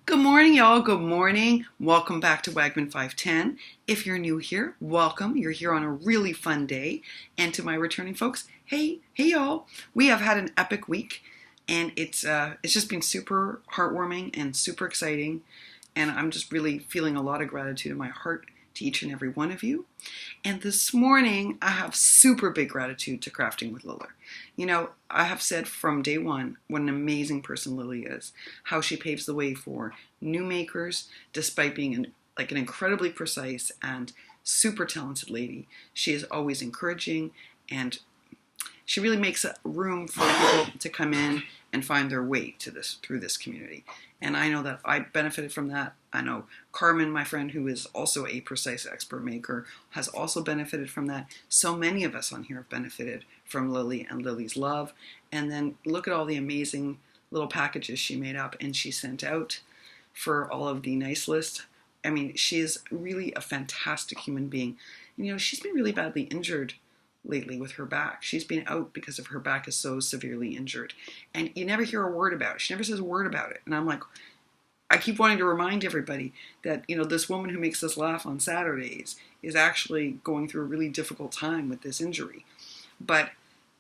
Good morning, y'all. Good morning. Welcome back to Wagman 510. If you're new here, welcome. You're here on a really fun day. And to my returning folks, hey, y'all. We have had an epic week, and it's just been super heartwarming and super exciting. And I'm just really feeling a lot of gratitude in my heart to each and every one of you. And this morning, I have super big gratitude to Crafting with Liller. You know, I have said from day one what an amazing person Lily is, how she paves the way for new makers, despite being an incredibly precise and super talented lady. She is always encouraging, and she really makes a room for people to come in and find their way to this through this community. And I know that I benefited from that. I know Carmen, my friend, who is also a precise expert maker, has also benefited from that. So many of us on here have benefited from Lily and Lily's love. And then look at all the amazing little packages she made up and she sent out for all of the nice list. I mean, she is really a fantastic human being. And, you know, she's been really badly injured lately with her back. She's been out because of her back is so severely injured. And you never hear a word about it. She never says a word about it. And I'm like, I keep wanting to remind everybody that, you know, this woman who makes us laugh on Saturdays is actually going through a really difficult time with this injury. But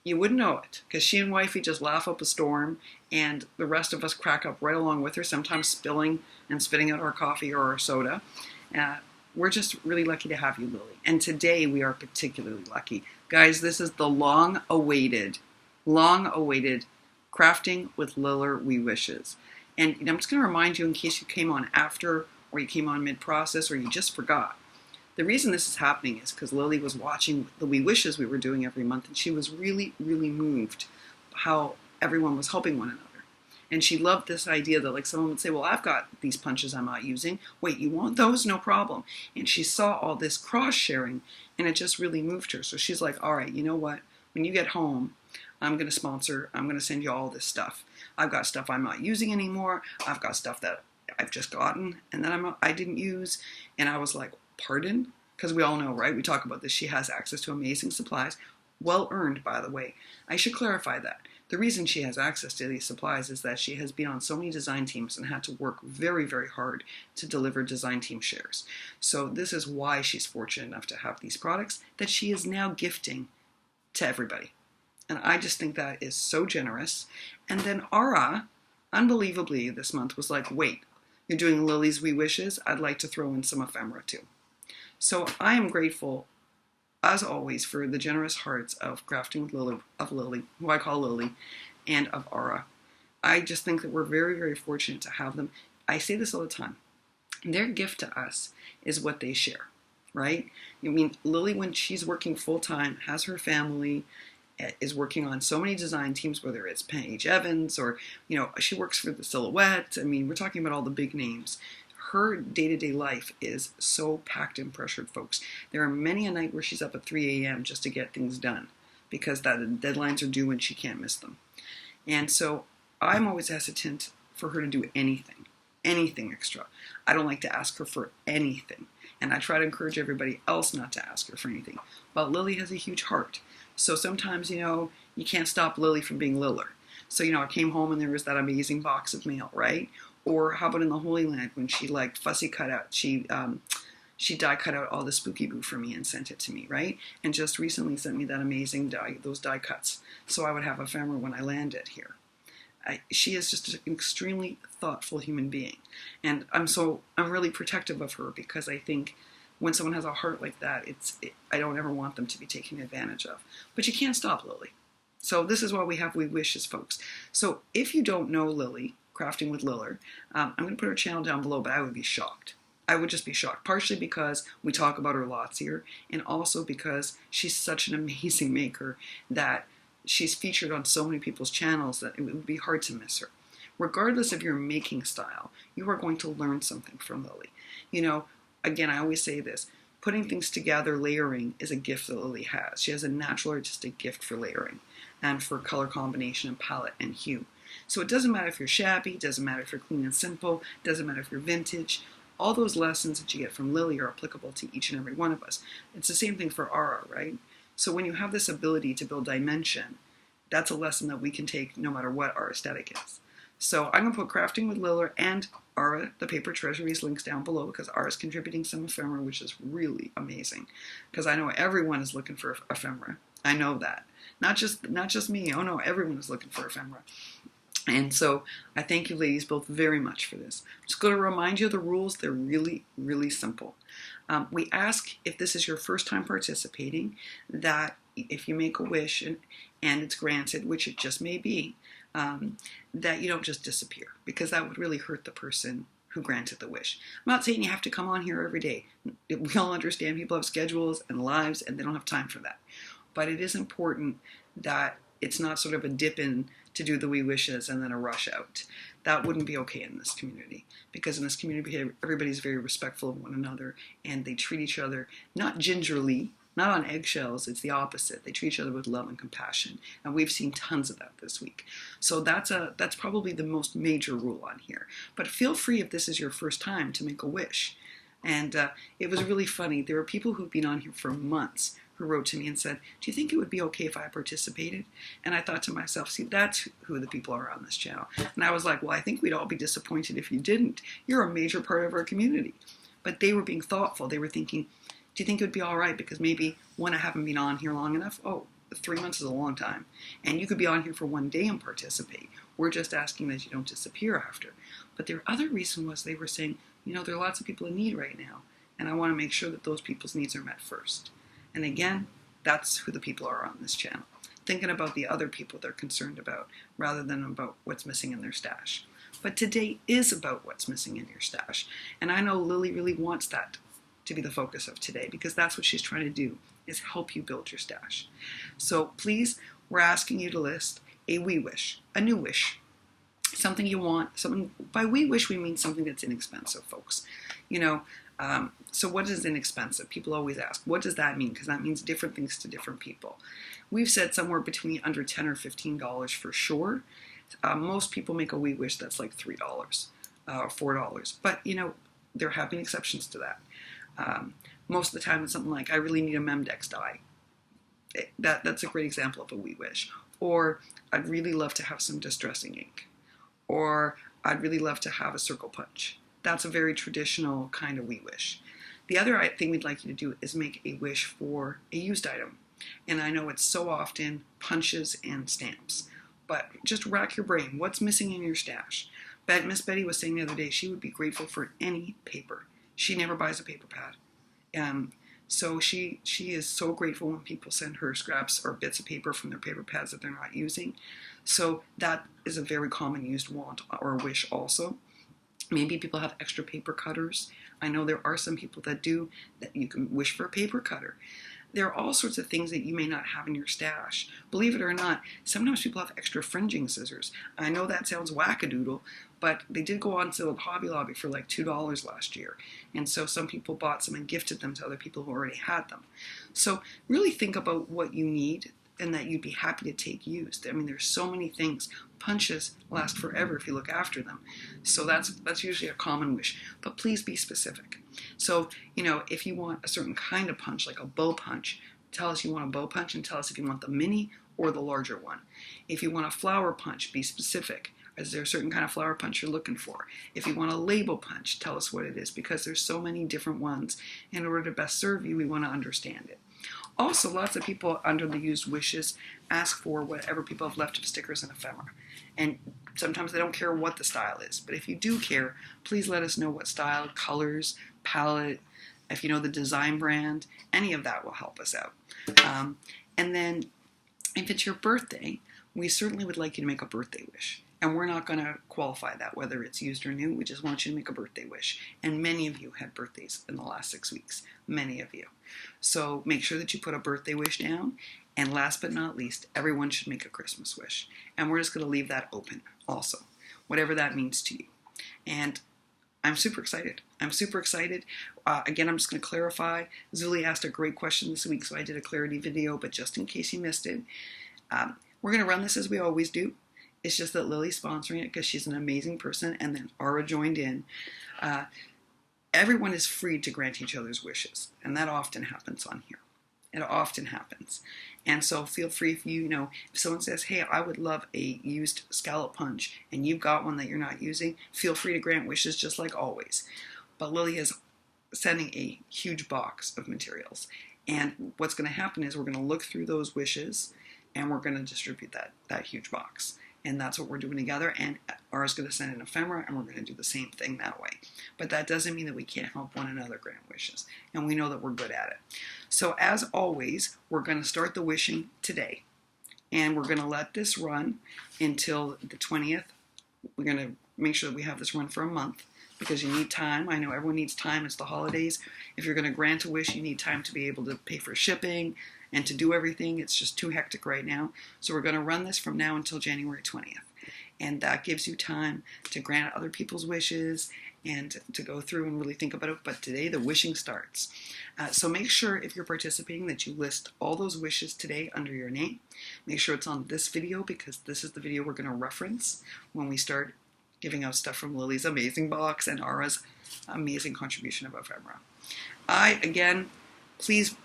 you wouldn't know it because she and wifey just laugh up a storm, and the rest of us crack up right along with her, sometimes spilling and spitting out our coffee or our soda. We're just really lucky to have you, Lily. And today we are particularly lucky. Guys, this is the long-awaited Crafting with Liller We Wishes. And I'm just going to remind you, in case you came on after, or you came on mid-process, or you just forgot. The reason this is happening is because Lily was watching the We Wishes we were doing every month, and she was really, really moved how everyone was helping one another. And she loved this idea that, like, someone would say, well, I've got these punches I'm not using. Wait, you want those? No problem. And she saw all this cross-sharing, and it just really moved her. So she's like, all right, you know what? When you get home, I'm going to send you all this stuff. I've got stuff I'm not using anymore. I've got stuff that I've just gotten and that I didn't use. And I was like, pardon? Because we all know, right? We talk about this. She has access to amazing supplies. Well earned, by the way. I should clarify that. The reason she has access to these supplies is that she has been on so many design teams and had to work very, very hard to deliver design team shares. So this is why she's fortunate enough to have these products that she is now gifting to everybody. And I just think that is so generous. And then Ara, unbelievably this month, was like, wait, you're doing Lily's We Wishes? I'd like to throw in some ephemera too. So I am grateful, as always, for the generous hearts of Crafting with Lily, who I call Lily, and of Ara. I just think that we're very, very fortunate to have them. I say this all the time. Their gift to us is what they share, right? I mean, Lily, when she's working full-time, has her family, is working on so many design teams, whether it's Paige Evans or, you know, she works for the Silhouette. I mean, we're talking about all the big names. Her day-to-day life is so packed and pressured, folks. There are many a night where she's up at 3 a.m. just to get things done because the deadlines are due and she can't miss them. And so I'm always hesitant for her to do anything extra. I don't like to ask her for anything. And I try to encourage everybody else not to ask her for anything. But Lily has a huge heart. So sometimes, you know, you can't stop Lily from being Liller. So, you know, I came home and there was that amazing box of mail, right? Or how about in the Holy Land when she fussy cut out, she die cut out all the spooky boo for me and sent it to me, right? And just recently sent me that amazing those die cuts. So I would have ephemera when I landed here. She is just an extremely thoughtful human being. And I'm really protective of her because I think when someone has a heart like that, I don't ever want them to be taken advantage of. But you can't stop Lily. So this is why we have We Wishes, folks. So if you don't know Lily, Crafting with Liller, I'm going to put her channel down below, but I would be shocked. I would just be shocked, partially because we talk about her lots here, and also because she's such an amazing maker that she's featured on so many people's channels that it would be hard to miss her. Regardless of your making style, you are going to learn something from Lily. You know, again, I always say this, putting things together, layering, is a gift that Lily has. She has a natural artistic gift for layering and for color combination and palette and hue. So it doesn't matter if you're shabby, it doesn't matter if you're clean and simple, it doesn't matter if you're vintage. All those lessons that you get from Lily are applicable to each and every one of us. It's the same thing for Ara, right? So when you have this ability to build dimension, that's a lesson that we can take no matter what our aesthetic is. So I'm going to put Crafting with Liller and Ara, the Paper Treasury's links down below, because Ara's contributing some ephemera, which is really amazing. Because I know everyone is looking for ephemera. I know that. Not just me. Oh no, everyone is looking for ephemera. And so I thank you ladies both very much for this. I'm just going to remind you of the rules. They're really, really simple. We ask, if this is your first time participating, that if you make a wish and it's granted, which it just may be, that you don't just disappear, because that would really hurt the person who granted the wish. I'm not saying you have to come on here every day. We all understand people have schedules and lives and they don't have time for that. But it is important that it's not sort of a dip in to do the we wishes and then a rush out. That wouldn't be okay in this community, because in this community everybody's very respectful of one another and they treat each other not gingerly, not on eggshells. It's the opposite. They treat each other with love and compassion, and we've seen tons of that this week. So that's probably the most major rule on here. But feel free, if this is your first time, to make a wish. And it was really funny. There were people who've been on here for months who wrote to me and said, do you think it would be okay if I participated? And I thought to myself, see, that's who the people are on this channel. And I was like, well, I think we'd all be disappointed if you didn't. You're a major part of our community. But they were being thoughtful. They were thinking, do you think it would be all right? Because maybe, one, I haven't been on here long enough. Oh, 3 months is a long time. And you could be on here for one day and participate. We're just asking that you don't disappear after. But their other reason was they were saying, you know, there are lots of people in need right now, and I want to make sure that those people's needs are met first. And again, that's who the people are on this channel. Thinking about the other people they're concerned about, rather than about what's missing in their stash. But today is about what's missing in your stash. And I know Lily really wants that to be the focus of today, because that's what she's trying to do, is help you build your stash. So please, we're asking you to list a we wish, a new wish, something you want. Something, by we wish we mean something that's inexpensive, folks. You know, so what is inexpensive? People always ask, what does that mean? Because that means different things to different people. We've said somewhere between under $10 or $15 for sure. Most people make a we wish that's like $3 or $4. But, you know, there have been exceptions to that. Most of the time it's something like, I really need a Memdex die. That's a great example of a we wish. Or, I'd really love to have some distressing ink. Or, I'd really love to have a circle punch. That's a very traditional kind of we wish. The other thing we'd like you to do is make a wish for a used item. And I know it's so often punches and stamps, but just rack your brain. What's missing in your stash? Miss Betty was saying the other day she would be grateful for any paper. She never buys a paper pad. So she is so grateful when people send her scraps or bits of paper from their paper pads that they're not using. So that is a very common used want or wish also. Maybe people have extra paper cutters. I know there are some people that do, that you can wish for a paper cutter. There are all sorts of things that you may not have in your stash. Believe it or not, sometimes people have extra fringing scissors. I know that sounds wackadoodle, but they did go on sale at Hobby Lobby for like $2 last year. And so some people bought some and gifted them to other people who already had them. So really think about what you need and that you'd be happy to take used. I mean, there's so many things. Punches last forever if you look after them. So that's usually a common wish. But please be specific. So, you know, if you want a certain kind of punch, like a bow punch, tell us you want a bow punch and tell us if you want the mini or the larger one. If you want a flower punch, be specific. Is there a certain kind of flower punch you're looking for? If you want a label punch, tell us what it is, because there's so many different ones. In order to best serve you, we want to understand it. Also, lots of people under the used wishes ask for whatever people have left of stickers and ephemera. And sometimes they don't care what the style is. But if you do care, please let us know what style, colors, palette, if you know the design brand, any of that will help us out. And then if it's your birthday, we certainly would like you to make a birthday wish. And we're not going to qualify that, whether it's used or new. We just want you to make a birthday wish. And many of you had birthdays in the last 6 weeks. Many of you. So make sure that you put a birthday wish down. And last but not least, everyone should make a Christmas wish. And we're just going to leave that open also, whatever that means to you. And I'm super excited. I'm super excited. Again, I'm just going to clarify. Zuli asked a great question this week, so I did a clarity video. But just in case you missed it, we're going to run this as we always do. It's just that Lily's sponsoring it because she's an amazing person, and then Ara joined in. Everyone is free to grant each other's wishes, and that often happens on here. It often happens. And so feel free, if if someone says, hey, I would love a used scallop punch, and you've got one that you're not using, feel free to grant wishes just like always. But Lily is sending a huge box of materials. And what's going to happen is we're going to look through those wishes and we're going to distribute that huge box. And that's what we're doing together. And Ara's going to send an ephemera, and we're going to do the same thing that way. But that doesn't mean that we can't help one another grant wishes. And we know that we're good at it. So as always, we're going to start the wishing today. And we're going to let this run until the 20th. We're going to make sure that we have this run for a month, because you need time. I know everyone needs time. It's the holidays. If you're going to grant a wish, you need time to be able to pay for shipping and to do everything. It's just too hectic right now. So we're going to run this from now until January 20th. And that gives you time to grant other people's wishes and to go through and really think about it. But today the wishing starts. So make sure, if you're participating, that you list all those wishes today under your name. Make sure it's on this video, because this is the video we're going to reference when we start giving out stuff from Lily's amazing box and Ara's amazing contribution of ephemera. Again, please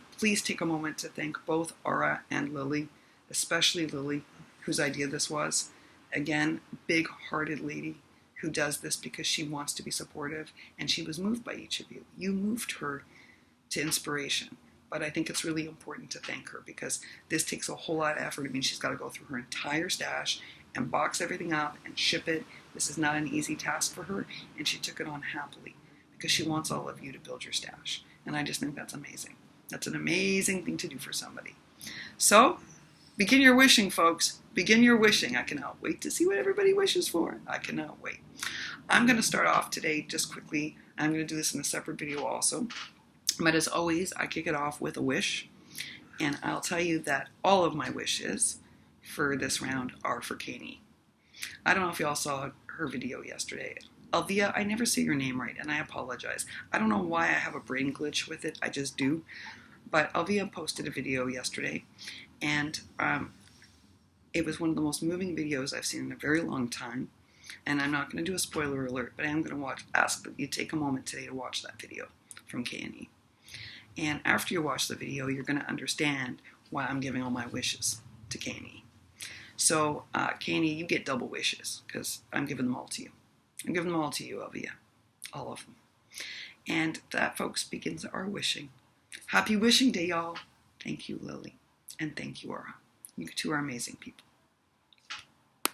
take a moment to thank both Ara and Lily, especially Lily, whose idea this was. Again, big-hearted lady who does this because she wants to be supportive, and she was moved by each of you. You moved her to inspiration. But I think it's really important to thank her, because this takes a whole lot of effort. I mean, she's got to go through her entire stash and box everything up and ship it. This is not an easy task for her, and she took it on happily because she wants all of you to build your stash. And I just think that's amazing. That's an amazing thing to do for somebody. So, begin your wishing, folks. Begin your wishing. I cannot wait to see what everybody wishes for. I cannot wait. I'm going to start off today just quickly. I'm going to do this in a separate video also. But as always, I kick it off with a wish. And I'll tell you that all of my wishes for this round are for K&E. I don't know if y'all saw her video yesterday. Elvia, I never say your name right, and I apologize. I don't know why I have a brain glitch with it. I just do. But Elvia posted a video yesterday, and it was one of the most moving videos I've seen in a very long time. And I'm not going to do a spoiler alert, but I am going to ask that you take a moment today to watch that video from K&E. And after you watch the video, you're going to understand why I'm giving all my wishes to K&E. So, K&E, you get double wishes, because I'm giving them all to you. I'm giving them all to you, Elvia. All of them. And that, folks, begins our wishing. Happy wishing day, y'all. Thank you, Lily. And thank you, Ara. You two are amazing people.